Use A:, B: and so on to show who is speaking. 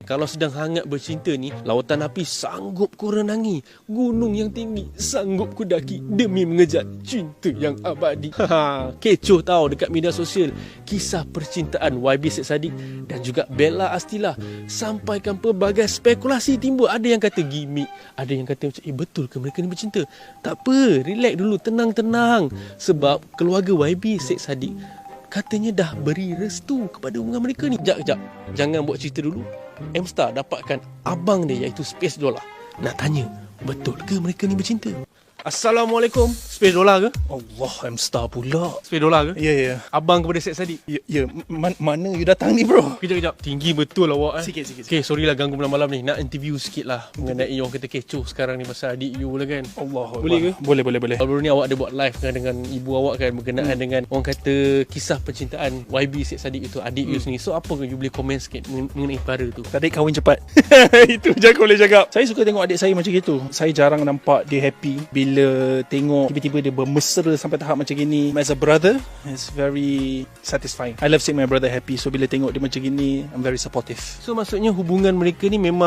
A: Kalau sedang hangat bercinta ni, lautan api sanggup ku renangi, gunung yang tinggi sanggup ku daki demi mengejar cinta yang abadi. Kecoh tau dekat media sosial kisah percintaan YB Syed Saddiq dan juga Bella Astila. Sampaikan pelbagai spekulasi timbul. Ada yang kata gimmick, ada yang kata macam betul ke mereka ni bercinta? Tak apa, relax dulu, tenang-tenang. Sebab keluarga YB Syed Saddiq katanya dah beri restu kepada hubungan mereka ni. Sekejap, jangan buat cerita dulu. M-Star dapatkan abang dia iaitu Space Dollar. Nak tanya, betul ke mereka ni bercinta? Assalamualaikum. Space Dollar ke?
B: Allah, M-Star pula.
A: Space Dollar ke?
B: Ya.
A: Abang kepada Syed Saddiq?
B: Ya. Mana you datang ni, bro?
A: Kejap. Tinggi betul awak
B: Sikit.
A: Okay, sorry lah ganggu malam-malam ni. Nak interview sikit lah mengenai orang kata kecoh sekarang ni pasal adik you lah kan.
B: Allah.
A: Boleh ke?
B: Boleh.
A: Baru ni awak ada buat live dengan ibu awak kan berkenaan dengan orang kata kisah percintaan YB Syed Saddiq itu adik you sendiri. So apa you boleh komen sikit mengenai perkara tu?
B: Adik kahwin cepat. Itu je aku boleh cakap. Saya suka tengok adik saya macam gitu. Saya jarang nampak dia happy bila tengok tiba-tiba dia bermesra sampai tahap macam gini. As a brother, it's very satisfying. I love seeing my brother happy. So bila tengok dia macam gini, I'm very supportive.
A: So maksudnya hubungan mereka ni memang